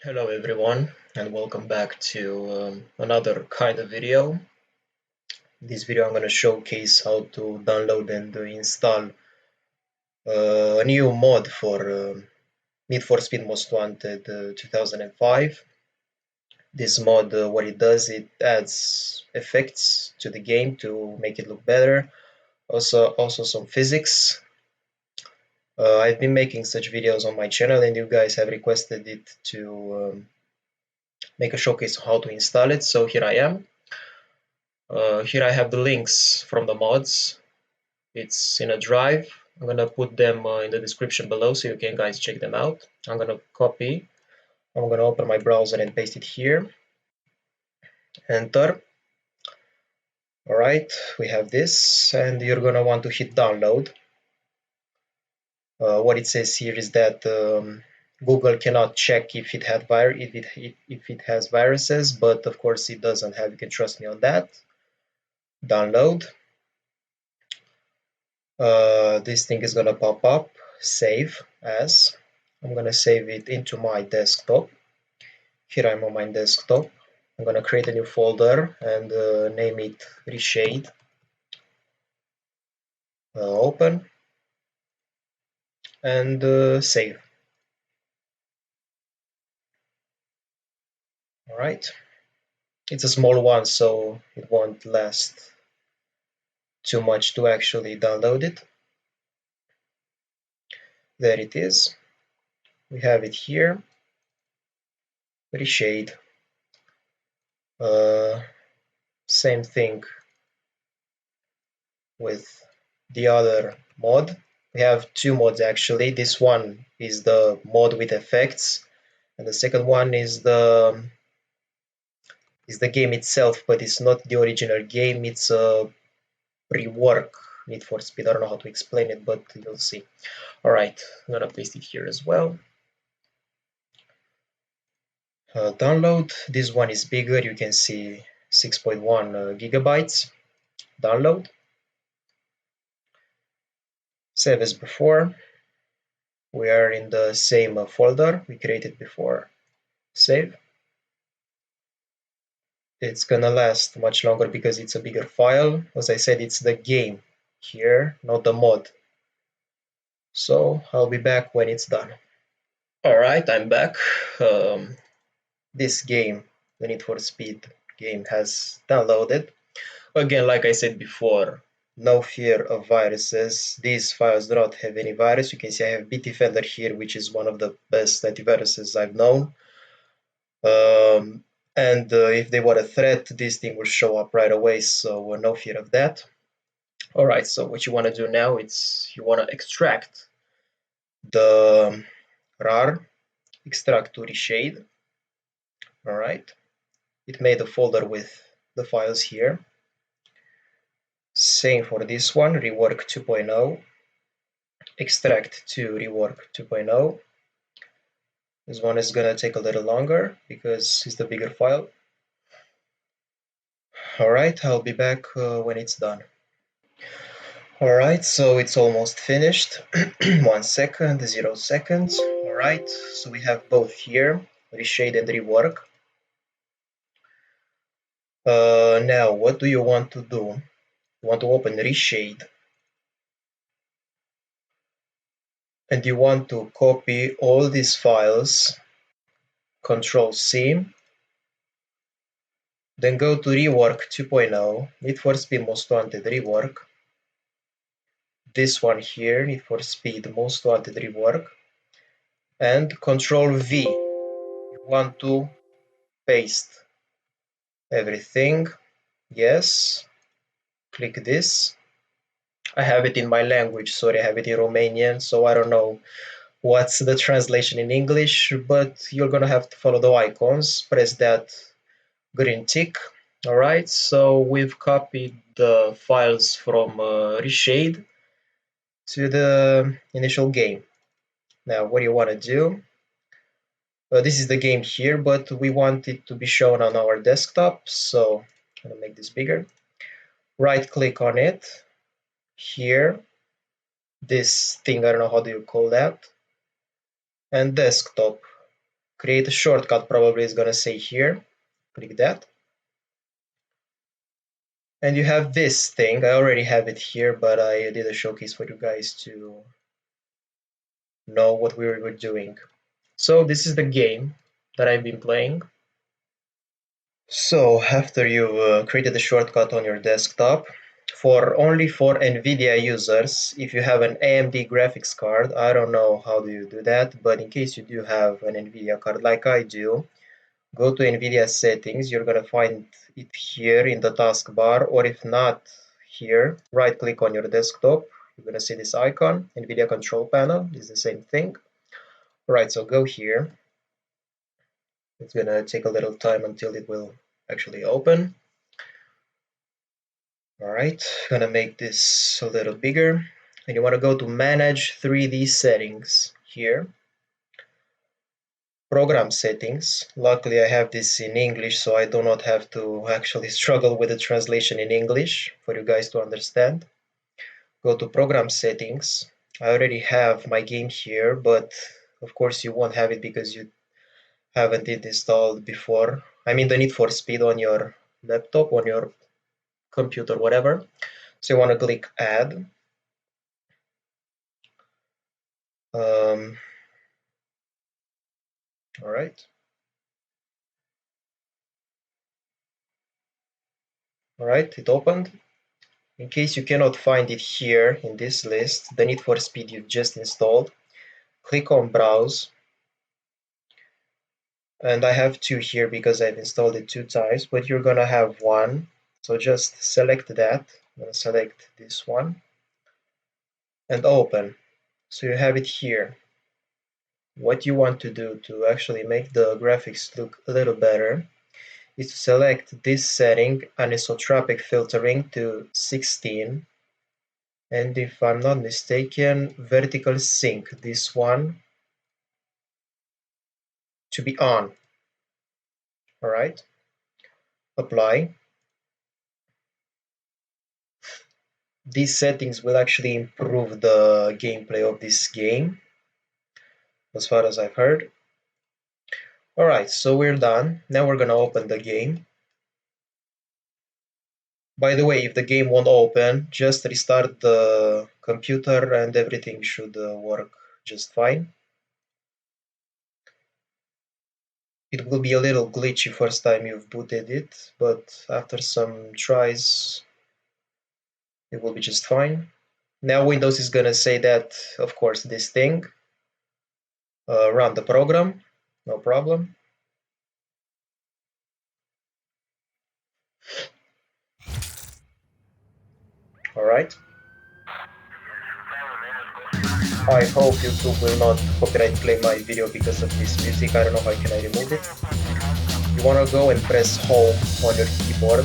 Hello everyone and welcome back to another kind of video. In this video I'm going to showcase how to download and install a new mod for Need for Speed Most Wanted 2005. This mod, what it does, it adds effects to the game to make it look better. Also some physics. I've been making such videos on my channel and you guys have requested it to make a showcase on how to install it, so here I am. Here I have the links from the mods. It's in a drive. I'm gonna put them in the description below so you can guys check them out. I'm gonna copy. I'm gonna open my browser and paste it here. Enter. Alright, we have this and you're gonna want to hit download. What it says here is that Google cannot check if it has viruses, but of course it doesn't have. You can trust me on that. Download. This thing is gonna pop up, save as. I'm gonna save it into my desktop. Here I'm on my desktop. I'm gonna create a new folder and name it Reshade. Open and save. Alright. It's a small one, so it won't last too much to actually download it. There it is. We have it here. Reshade. Same thing with the other mod. We have two mods actually. This one is the mod with effects, and the second one is the game itself, but it's not the original game. It's a rework. Need for Speed. I don't know how to explain it, but you'll see. All right, I'm gonna paste it here as well. Download. This one is bigger. You can see 6.1 gigabytes. Download. Save as before. We are in the same folder we created before. Save. It's gonna last much longer because it's a bigger file. As I said, it's the game here, not the mod. So I'll be back when it's done. Alright, I'm back. This game, the Need for Speed game, has downloaded. Again, like I said before, no fear of viruses. These files do not have any virus. You can see I have Bitdefender here, which is one of the best antiviruses I've known. And if they were a threat, this thing will show up right away, so no fear of that. Alright, so what you want to do now is you want to extract the RAR, extract to Reshade. Alright, it made a folder with the files here. Same for this one, rework 2.0, extract to rework 2.0. This one is gonna take a little longer because it's the bigger file. Alright, I'll be back when it's done. Alright, so it's almost finished. 1 second, 0 seconds. Alright, so we have both here, Reshade and rework. Now, what do you want to do? You want to open Reshade. And you want to copy all these files, Control C, then go to Rework 2.0, Need for Speed Most Wanted Rework. This one here, Need for Speed Most Wanted Rework. And Control V. You want to paste everything. Yes. Click this. I have it in my language, sorry, I have it in Romanian, so I don't know what's the translation in English, but you're gonna have to follow the icons. Press that green tick. Alright, so we've copied the files from Reshade to the initial game. Now, what do you want to do? This is the game here, but we want it to be shown on our desktop, so I'm gonna make this bigger. Right click on it. Here, this thing, I don't know how do you call that. And desktop. create a shortcut, probably is gonna say here. Click that. And you have this thing. I already have it here, but I did a showcase for you guys to know what we were doing. So this is the game that I've been playing. So after you've created a shortcut on your desktop, only for NVIDIA users, if you have an AMD graphics card, I don't know how do you do that, but in case you do have an NVIDIA card like I do, go to NVIDIA settings, you're gonna find it here in the taskbar, or if not here, right click on your desktop, you're gonna see this icon, NVIDIA control panel, is the same thing. Right, so go here. It's gonna take a little time until it will actually open. Alright, gonna make this a little bigger. And you wanna go to Manage 3D Settings here. Program Settings. Luckily I have this in English, so I do not have to actually struggle with the translation in English for you guys to understand. Go to Program Settings. I already have my game here, but of course you won't have it because you haven't it installed before. I mean the Need for Speed on your laptop, on your computer, whatever. So you want to click Add. All right. All right, it opened. In case you cannot find it here in this list, the Need for Speed you've just installed, click on Browse. And I have two here because I've installed it 2 times, but you're gonna have one. So just select that. I'm gonna select this one and open. So you have it here. What you want to do to actually make the graphics look a little better is to select this setting, anisotropic filtering to 16, and if I'm not mistaken, vertical sync, this one, to be on. Alright, apply. These settings will actually improve the gameplay of this game, as far as I've heard. Alright, so we're done. Now we're gonna open the game. By the way, if the game won't open, just restart the computer and everything should work just fine. It will be a little glitchy first time you've booted it, but after some tries, it will be just fine. Now Windows is gonna say that, of course, this thing, run the program, no problem. Alright. I hope YouTube will not copyright claim my video because of this music. I don't know how can I remove it. You wanna go and press home on your keyboard.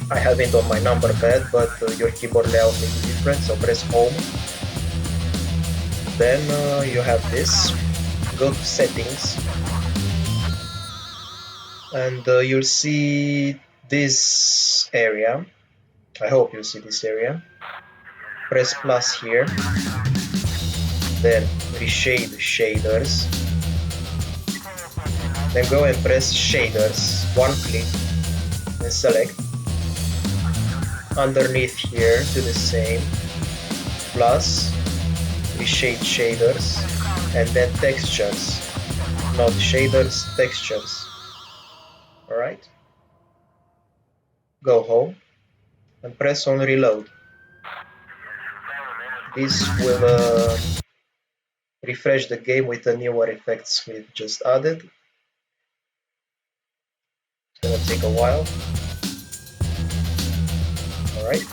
I have it on my number pad, but your keyboard layout may be different, so press home. Then you have this. Go to settings. And you'll see this area. I hope you see this area. Press plus here. Then reshade shaders. Then go and press shaders. One click and select. Underneath here, do the same. Plus reshade shaders. And then textures. Not shaders, textures. Alright. Go home and press on reload. This will refresh the game with the newer effects we've just added. It's gonna take a while. Alright.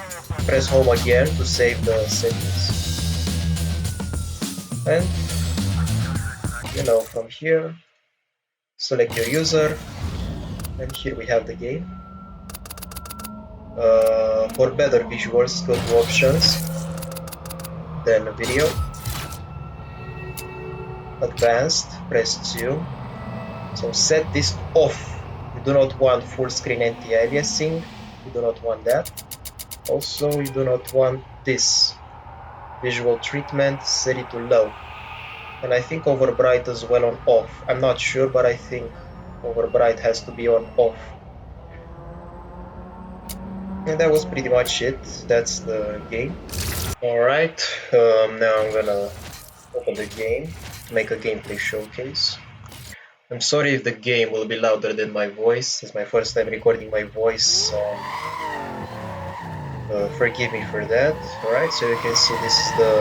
Press home again to save the settings. And from here, select your user, and here we have the game. For better visuals, go to options, then video, advanced, press 2. So set this off. You do not want full screen anti-aliasing, you do not want that. Also, you do not want this visual treatment, set it to low. And I think overbright as well on off. I'm not sure, but I think overbright has to be on off. And that was pretty much it. That's the game. Alright, now I'm gonna open the game, make a gameplay showcase. I'm sorry if the game will be louder than my voice. It's my first time recording my voice, so forgive me for that. Alright, so you can see this is the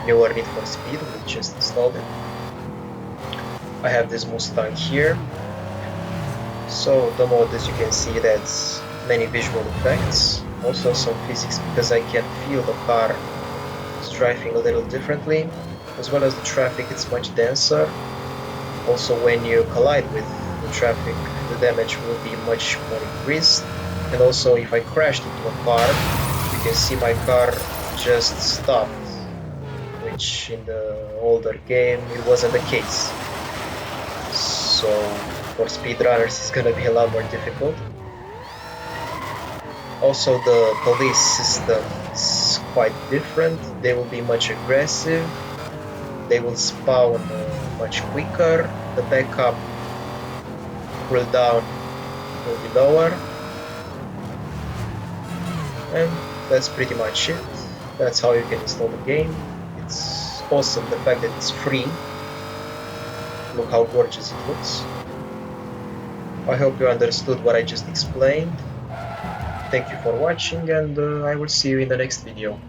newer Need for Speed. We just installed it. I have this Mustang here. So the mode, as you can see, that's many visual effects, also some physics because I can feel the car is driving a little differently, as well as the traffic, it's much denser. Also when you collide with the traffic, the damage will be much more increased. And also if I crashed into a car, you can see my car just stopped, which in the older game it wasn't the case. So for speedrunners it's gonna be a lot more difficult. Also the police system is quite different. They will be much aggressive. They will spawn much quicker. The backup cooldown will be lower. And that's pretty much it. That's how you can install the game. It's awesome the fact that it's free. Look how gorgeous it looks. I hope you understood what I just explained. Thank you for watching, and I will see you in the next video.